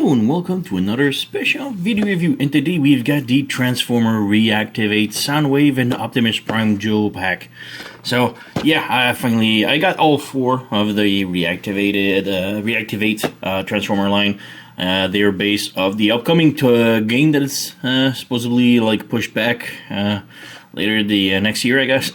Hello and welcome to another special video review, and today we've got the Transformer Reactivate Soundwave and Optimus Prime Duo Pack. So yeah, I got all four of the Reactivate Transformer line. They're based off the upcoming game that is supposedly like pushed back later the next year, I guess.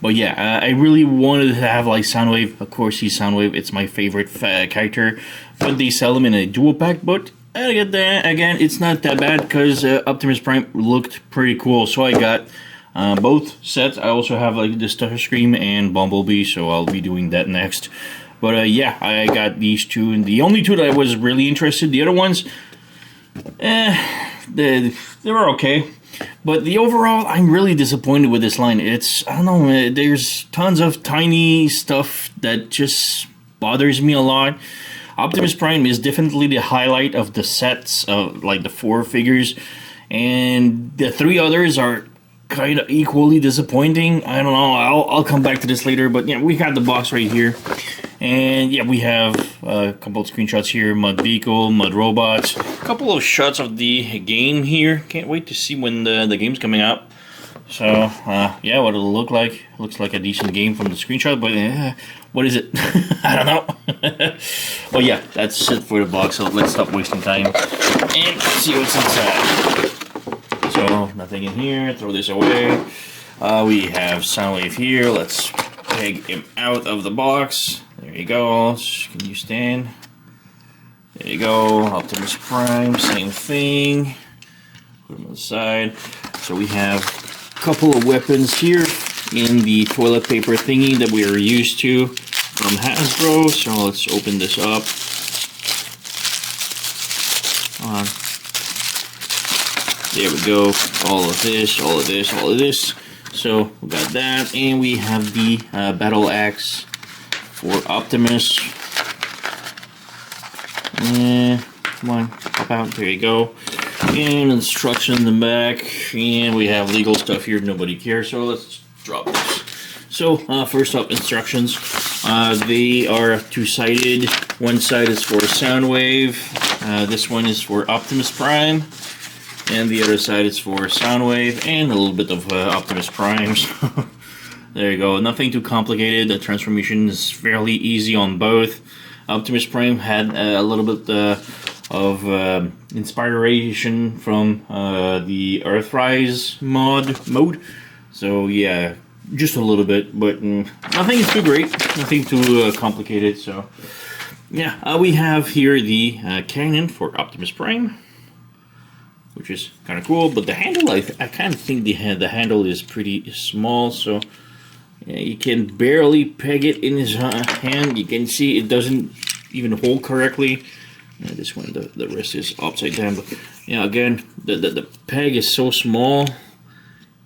But yeah, I really wanted to have like Soundwave. Of course, he's Soundwave. It's my favorite character. But they sell them in a dual pack. But again, it's not that bad because Optimus Prime looked pretty cool. So I got both sets. I also have like the Starscream and Bumblebee. So I'll be doing that next. But yeah, I got these two, and the only two that I was really interested. The other ones, they were okay. But the overall, I'm really disappointed with this line. I don't know, there's tons of tiny stuff that just bothers me a lot. Optimus Prime is definitely the highlight of the sets, of like the four figures. And the three others are kind of equally disappointing. I don't know, I'll come back to this later. But yeah, we got the box right here. And yeah, we have a couple of screenshots here. Mud Vehicle, Mud Robots. A couple of shots of the game here. Can't wait to see when the game's coming out. So, yeah, what it'll look like. Looks like a decent game from the screenshot, but what is it? I don't know. Well, yeah, that's it for the box, so let's stop wasting time and see what's inside. So, nothing in here. Throw this away. We have Soundwave here. Let's take him out of the box. There you go. Can you stand? There you go. Optimus Prime, same thing. Put him on the side. So we have a couple of weapons here in the toilet paper thingy that we are used to from Hasbro. So let's open this up. There we go. All of this, all of this, all of this. So we got that, and we have the battle axe for Optimus. Come on, pop out. There you go. And instructions in the back, and we have legal stuff here. Nobody cares, so let's drop this. So first up, instructions. They are two-sided. One side is for Soundwave. This one is for Optimus Prime. And the other side is for Soundwave and a little bit of Optimus Primes. There you go. Nothing too complicated. The transformation is fairly easy on both. Optimus Prime had a little bit of inspiration from the Earthrise mode. So yeah, just a little bit, but nothing too great. Nothing too complicated. So yeah, we have here the cannon for Optimus Prime, which is kind of cool, but the handle, I kind of think the handle is pretty small, so yeah, you can barely peg it in his hand. You can see it doesn't even hold correctly. This one, the wrist is upside down, but yeah, again, the peg is so small,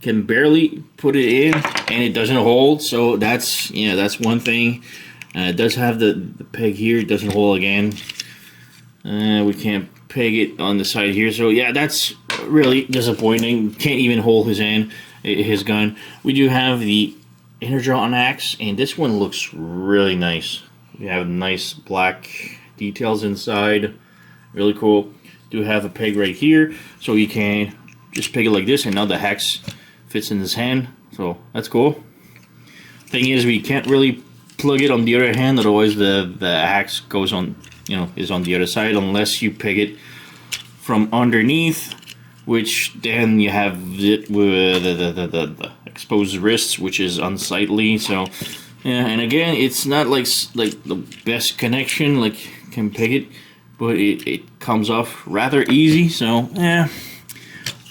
can barely put it in, and it doesn't hold. So that's one thing. It does have the peg here. It doesn't hold again. We can't peg it on the side here, so yeah, that's really disappointing. Can't even hold his gun. We do have the Energon axe, and this one looks really nice. We have nice black details inside, really cool. Do have a peg right here, so you can just peg it like this, and now the axe fits in his hand, so that's cool. Thing is, we can't really plug it on the other hand, otherwise the axe goes on, is on the other side, unless you peg it from underneath, which then you have it with the exposed wrists, which is unsightly. So yeah, and again, it's not like the best connection, like can peg it, but it comes off rather easy. So yeah,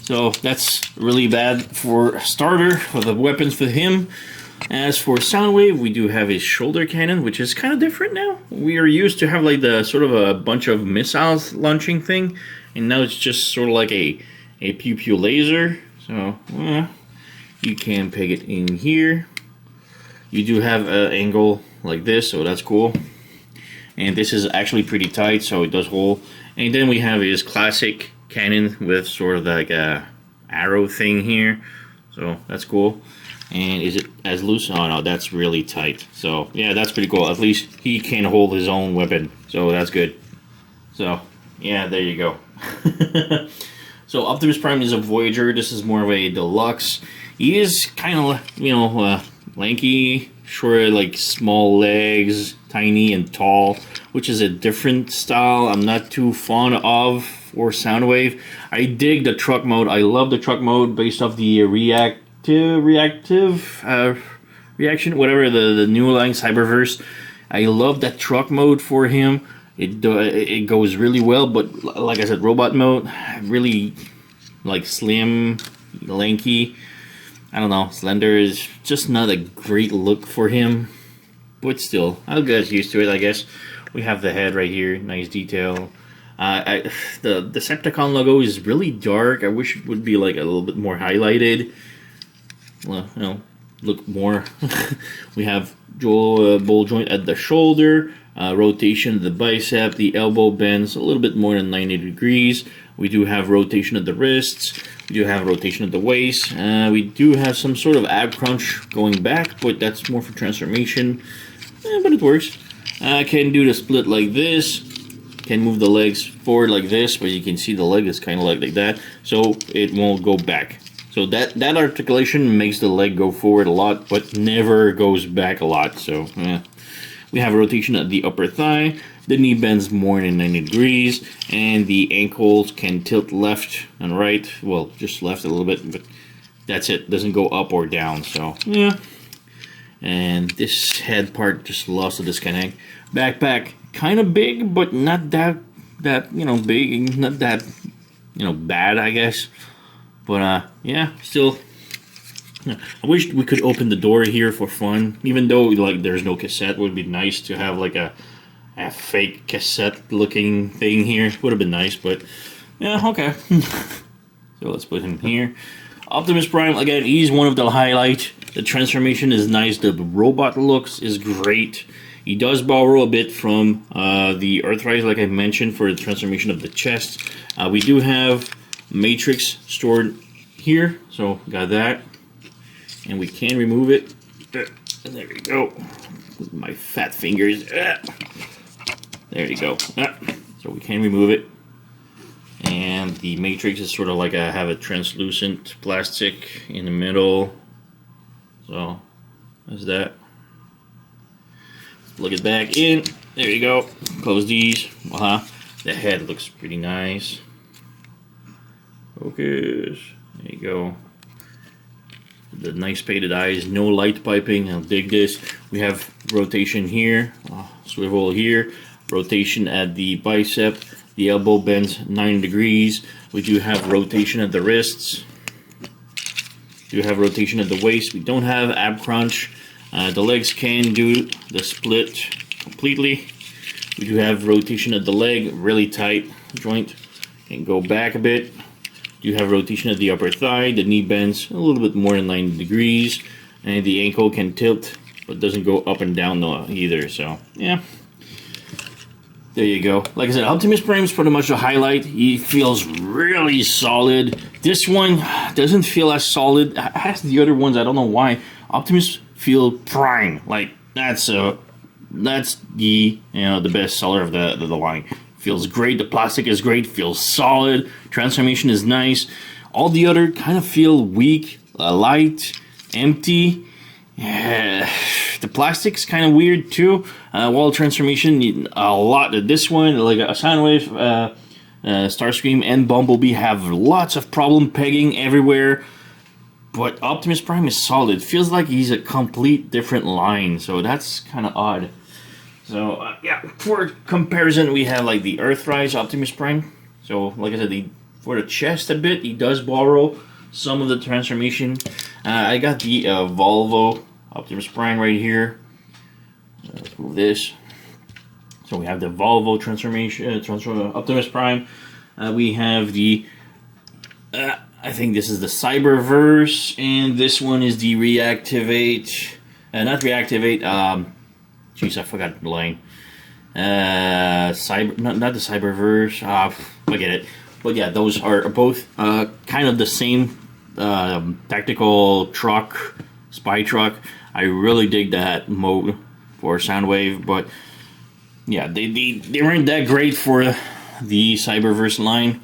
so that's really bad for a starter for the weapons for him. As for Soundwave, we do have his shoulder cannon, which is kind of different now. We are used to have like the sort of a bunch of missiles launching thing, and now it's just sort of like a pew-pew laser. So you can peg it in here. You do have an angle like this, so that's cool. And this is actually pretty tight, so it does hold. And then we have his classic cannon with sort of like a arrow thing here, so that's cool. And is it as loose? Oh no, that's really tight. So yeah, that's pretty cool. At least he can hold his own weapon, so that's good. So yeah, there you go. So Optimus Prime is a Voyager. This is more of a deluxe. He is kind of, you know, lanky, short, like small legs, tiny and tall, which is a different style I'm not too fond of for Soundwave. I dig the truck mode. I love the truck mode based off the reaction, whatever, the new line Cyberverse. I love that truck mode for him. It goes really well, but like I said, robot mode, really like slim, lanky. I don't know, slender is just not a great look for him, but still, I'll get used to it, I guess. We have the head right here, nice detail. The Decepticon logo is really dark. I wish it would be like a little bit more highlighted. Well, you know, look more. We have ball joint at the shoulder. Rotation of the bicep, the elbow bends a little bit more than 90 degrees. We do have rotation of the wrists. We do have rotation of the waist. We do have some sort of ab crunch going back, but that's more for transformation. But it works. Can do the split like this. Can move the legs forward like this, but you can see the leg is kind of like that, so it won't go back. So that articulation makes the leg go forward a lot, but never goes back a lot. So yeah. We have rotation at the upper thigh, the knee bends more than 90 degrees, and the ankles can tilt left and right. Well, just left a little bit, but that's it. Doesn't go up or down, so yeah. And this head part just lost the disconnect. Backpack, kind of big, but not that you know, big, not that, you know, bad, I guess. But yeah, still. I wish we could open the door here for fun, even though like there's no cassette. It would be nice to have like a fake cassette looking thing here. Would have been nice, but yeah, okay. So let's put him here. Optimus Prime, again, he's one of the highlights. The transformation is nice. The robot looks is great. He does borrow a bit from the Earthrise, like I mentioned, for the transformation of the chest. We do have Matrix stored here, so got that. And we can remove it. And there we go. With my fat fingers. There you go. So we can remove it. And the matrix is sort of like I have a translucent plastic in the middle. So that's that. Plug it back in. There you go. Close these. The head looks pretty nice. Focus. There you go. The nice painted eyes, no light piping. I'll dig this. We have rotation here, swivel here, rotation at the bicep. The elbow bends 90 degrees. We do have rotation at the wrists. Do have rotation at the waist. We don't have ab crunch. The legs can do the split completely. We do have rotation at the leg, really tight joint. Can go back a bit. You have rotation at the upper thigh, the knee bends a little bit more than 90 degrees, and the ankle can tilt, but doesn't go up and down either, so yeah. There you go. Like I said, Optimus Prime is pretty much the highlight. He feels really solid. This one doesn't feel as solid as the other ones, I don't know why. Optimus feel prime, like that's the, you know, the best seller of the line. Feels great, the plastic is great, feels solid, transformation is nice. All the other kind of feel weak, light, empty. The plastic's kind of weird too. Wall transformation, a lot. This one, like a Soundwave, Starscream, and Bumblebee have lots of problem pegging everywhere. But Optimus Prime is solid. Feels like he's a complete different line, so that's kind of odd. So, yeah, for comparison, we have like the Earthrise Optimus Prime. So, like I said, for the chest a bit, he does borrow some of the transformation. I got the Volvo Optimus Prime right here. Let's move this. So, we have the Volvo transformation, Optimus Prime. We have the, I think this is the Cyberverse, and this one is the Reactivate. Not Reactivate, jeez, I forgot the line. Not the Cyberverse. Forget it. But yeah, those are both kind of the same tactical truck, spy truck. I really dig that mode for Soundwave, but yeah, they weren't that great for the Cyberverse line,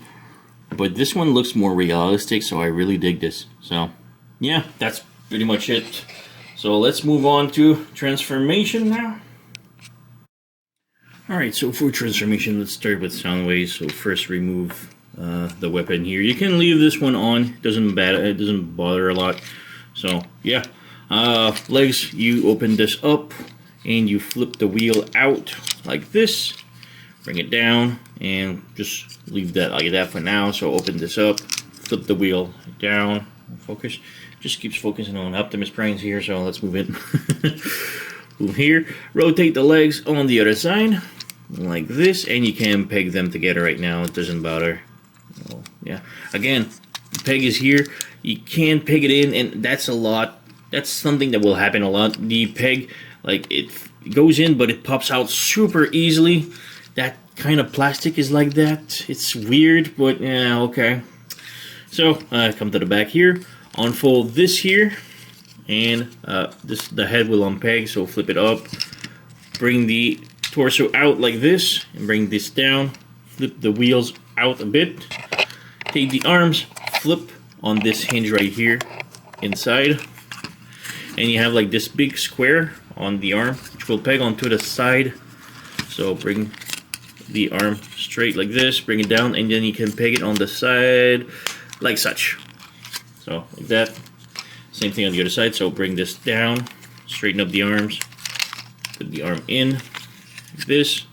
but this one looks more realistic, so I really dig this. So yeah, that's pretty much it. So let's move on to transformation now. Alright, so for transformation, let's start with Soundwave. So first remove the weapon here. You can leave this one on, it doesn't bother a lot. So yeah, legs, you open this up and you flip the wheel out like this, bring it down, and just leave that like that for now. So open this up, flip the wheel down, focus, just keeps focusing on Optimus Prime here, so let's move it. Move here, rotate the legs on the other side, like this, and you can peg them together right now, it doesn't bother. Oh, yeah, again, the peg is here, you can peg it in, and that's a lot, that's something that will happen a lot. The peg, like, it goes in, but it pops out super easily. That kind of plastic is like that. It's weird, but yeah, okay. So, come to the back here, unfold this here, and the head will unpeg, so flip it up, bring the torso out like this, and bring this down, flip the wheels out a bit, take the arms, flip on this hinge right here, inside, and you have like this big square on the arm, which will peg onto the side. So bring the arm straight like this, bring it down, and then you can peg it on the side like such. So like that. Same thing on the other side. So bring this down, straighten up the arms, put the arm in like this,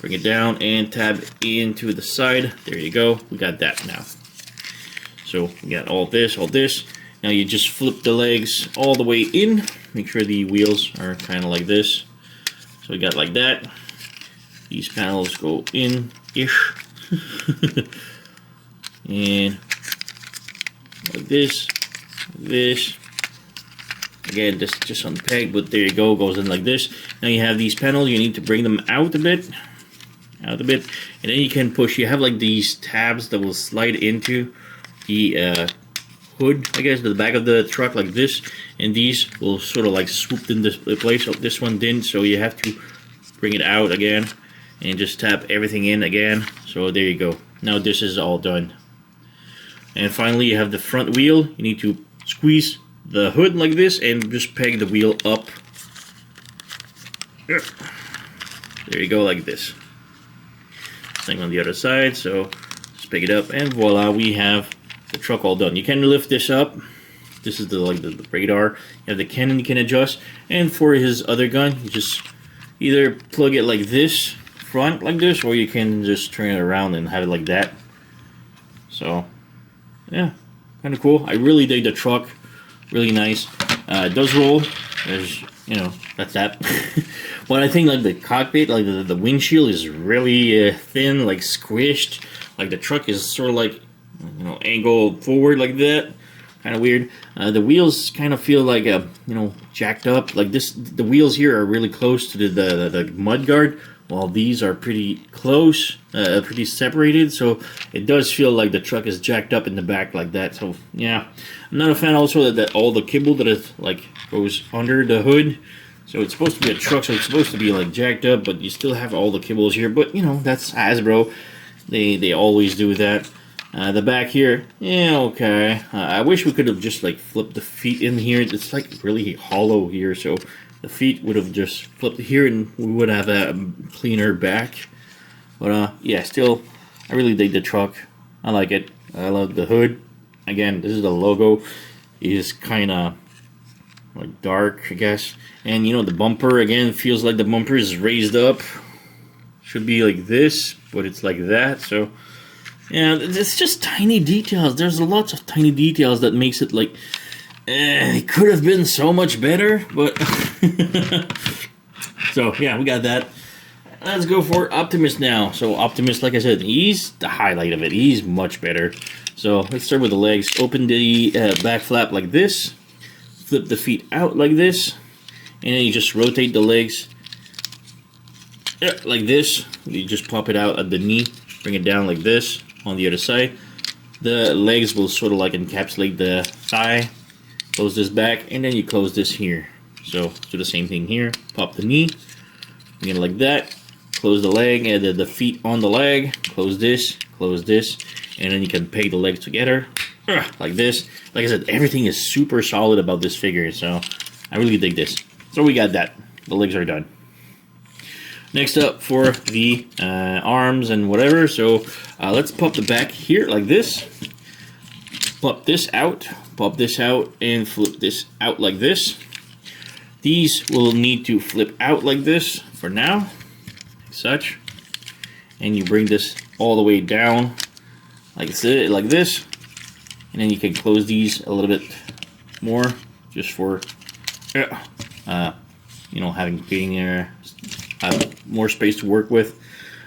bring it down, and tab into the side. There you go. We got that now. So we got all this, all this. Now you just flip the legs all the way in. Make sure the wheels are kind of like this. So we got like that. These panels go in-ish. And like this, this. Again, this just unpeg, but there you go, goes in like this. Now you have these panels, you need to bring them out a bit. And then you can push. You have like these tabs that will slide into the hood, I guess, the back of the truck like this, and these will sort of like swoop in this place. So this one didn't, so you have to bring it out again and just tap everything in again. So there you go. Now this is all done. And finally you have the front wheel. You need to squeeze the hood like this and just peg the wheel up. There you go, like this. Same on the other side, so just pick it up, and voila, we have the truck all done. You can lift this up. This is the radar. You have the cannon you can adjust, and for his other gun, you just either plug it like this, front like this, or you can just turn it around and have it like that. So, yeah, kind of cool. I really dig the truck. Really nice. It does roll. There's, you know, that's that. But I think like the cockpit, like the windshield is really thin, like squished. Like the truck is sort of like, you know, angled forward like that. Kind of weird. The wheels kind of feel like, you know, jacked up. Like this, the wheels here are really close to the mud guard, while these are pretty close, pretty separated. So it does feel like the truck is jacked up in the back like that. So yeah, I'm not a fan also that all the kibble that is like goes under the hood. So it's supposed to be a truck, so it's supposed to be like jacked up, but you still have all the kibbles here. But you know, that's Hasbro. They always do that. The back here, yeah, okay. I wish we could have just like flipped the feet in here. It's like really hollow here, so the feet would have just flipped here and we would have a cleaner back. But yeah, still, I really dig the truck. I like it. I love the hood. Again, this is the logo. It is kind of like dark, I guess. And you know, the bumper again feels like the bumper is raised up. Should be like this, but it's like that. So yeah, it's just tiny details. There's lots of tiny details that makes it like it could have been so much better, but so yeah, we got that. Let's go for Optimus now. So Optimus, like I said, he's the highlight of it. He's much better. So let's start with the legs. Open the back flap like this. Flip the feet out like this, and then you just rotate the legs like this. You just pop it out at the knee, bring it down like this on the other side. The legs will sort of like encapsulate the thigh. Close this back, and then you close this here. So do the same thing here. Pop the knee, bring it like that. close the leg and the feet on the leg, close this, and then you can peg the legs together like this. Like I said, everything is super solid about this figure, so I really dig this. So we got that. The legs are done. Next up for the arms and whatever, so let's pop the back here like this. Pop this out, and flip this out like this. These will need to flip out like this for now, like such. And you bring this all the way down like this. And then you can close these a little bit more, just for, you know, having more space to work with.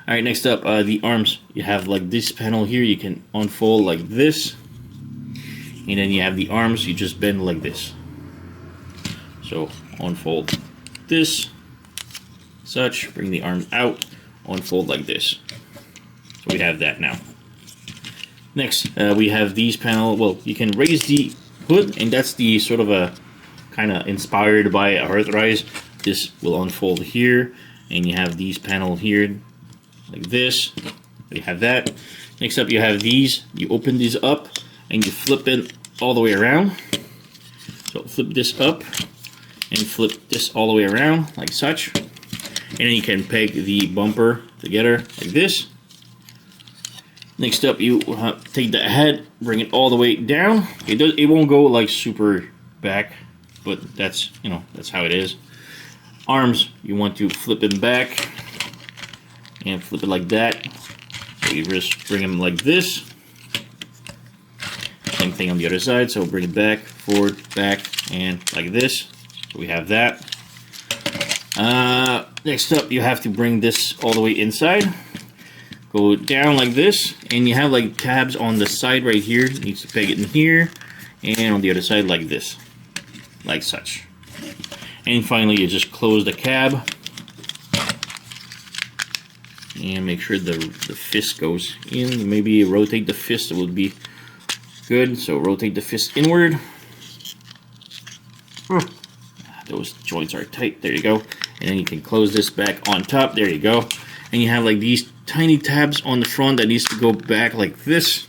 All right, next up, the arms. You have like this panel here. You can unfold like this, and then you have the arms. You just bend like this. So unfold this, such. Bring the arms out. Unfold like this. So we have that now. Next, we have these panel. Well, you can raise the hood, and that's the sort of a kind of inspired by Earthrise. This will unfold here, and you have these panel here, like this. You have that. Next up, you have these. You open these up, and you flip it all the way around. So flip this up, and flip this all the way around, like such. And then you can peg the bumper together, like this. Next up, you take the head, bring it all the way down. It won't go like super back, but that's, you know, that's how it is. Arms, you want to flip them back and flip it like that. So you just bring them like this. Same thing on the other side. So bring it back, forward, back, and like this. So we have that. Next up, you have to bring this all the way inside. Go down like this, and you have like tabs on the side right here. It needs to peg it in here, and on the other side like this, like such. And finally, you just close the cab, and make sure the fist goes in. Maybe rotate the fist, it would be good. So rotate the fist inward. Those joints are tight. There you go. And then you can close this back on top. There you go. And you have like these tiny tabs on the front that needs to go back like this,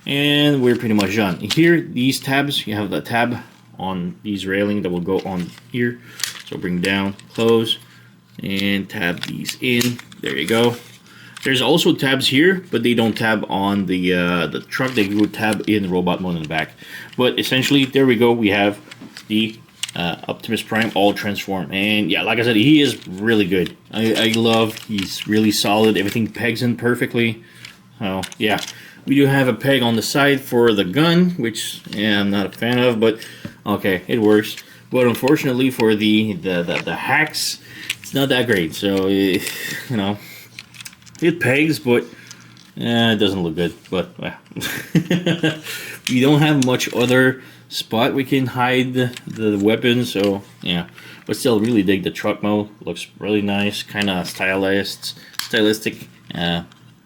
and we're pretty much done. Here, these tabs, you have the tab on these railing that will go on here. So bring down, close, and tab these in. There you go. There's also tabs here, but they don't tab on the truck. They will tab in robot mode in the back. But essentially, there we go. We have the Optimus Prime all transformed, and yeah, like I said, he is really good. I love, he's really solid. Everything pegs in perfectly. So yeah, we do have a peg on the side for the gun, which yeah, I'm not a fan of, but okay, it works. But unfortunately for the hacks, it's not that great. So you know, it pegs, but it doesn't look good. But we don't have much other spot we can hide the weapon, so yeah, but still really dig the truck mode. Looks really nice, kind of stylistic,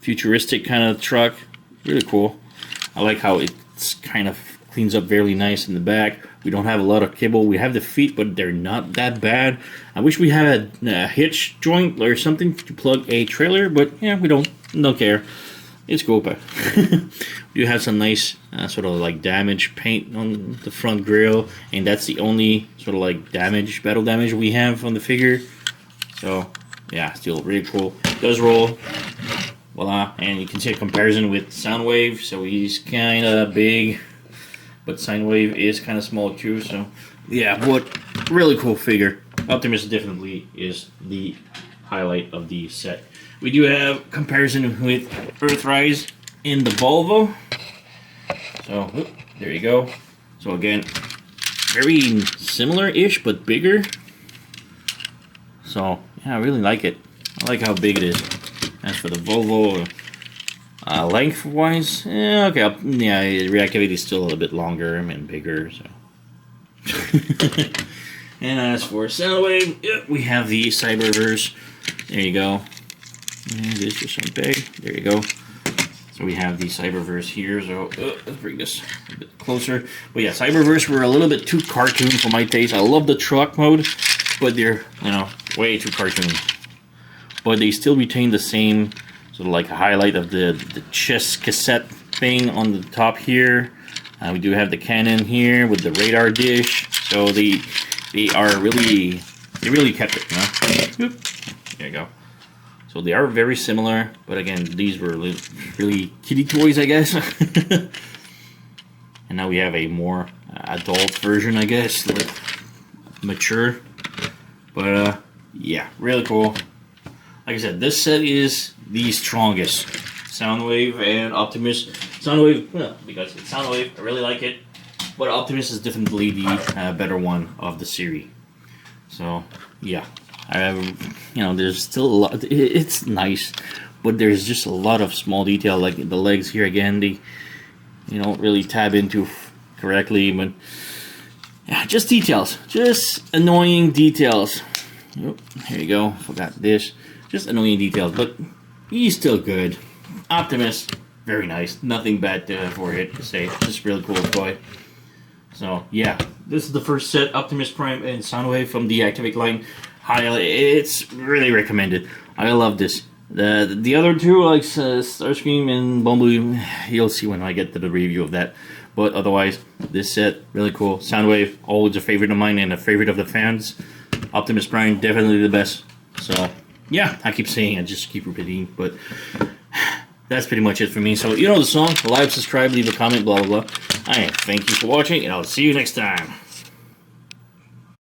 futuristic kind of truck. Really cool. I like how it's kind of cleans up very nice in the back. We don't have a lot of kibble. We have the feet, but they're not that bad. I wish we had a hitch joint or something to plug a trailer, but yeah, we don't care. It's cool, but you have some nice sort of like damage paint on the front grille, and that's the only sort of like battle damage we have on the figure. So yeah, still really cool. Does roll, voila, and you can see a comparison with Soundwave. So he's kind of big, but Soundwave is kind of small too. So yeah, but really cool figure. Optimus definitely is the highlight of the set. We do have comparison with Earthrise in the Volvo. So there you go. So again, very similar-ish, but bigger. So yeah, I really like it. I like how big it is. As for the Volvo, length-wise, okay, yeah, Reactivate is still a little bit longer and bigger. So. And as for Soundwave, we have the Cyberverse. There you go. And it's just some big. There you go. So we have the Cyberverse here. So let's bring this a bit closer. But yeah, Cyberverse were a little bit too cartoon for my taste. I love the truck mode, but they're, you know, way too cartoon. but they still retain the same sort of like a highlight of the chest cassette thing on the top here. We do have the cannon here with the radar dish, so they really kept it, you know? There you go. So they are very similar, but again, these were really kiddie toys, I guess. And now we have a more adult version, I guess, like mature. But yeah, really cool. Like I said, this set is the strongest. Soundwave and Optimus. Soundwave, well, because it's Soundwave, I really like it. But Optimus is definitely the better one of the series. So yeah, you know, there's still a lot. It's nice, but there's just a lot of small detail, like the legs here again. You don't really tab into correctly, but yeah, just details, just annoying details. Oop, here you go. Forgot this. Just annoying details, but he's still good. Optimus, very nice. Nothing bad for it to say. Just really cool toy. So yeah, this is the first set, Optimus Prime and Soundwave from the Reactivate line. It's really recommended. I love this. The other two, like Starscream and Bumblebee, you'll see when I get to the review of that. But otherwise, this set, really cool. Soundwave, always a favorite of mine and a favorite of the fans. Optimus Prime, definitely the best. So yeah, I keep saying, I just keep repeating, but that's pretty much it for me. So you know the song, like, subscribe, leave a comment, blah blah blah. I thank you for watching, and I'll see you next time.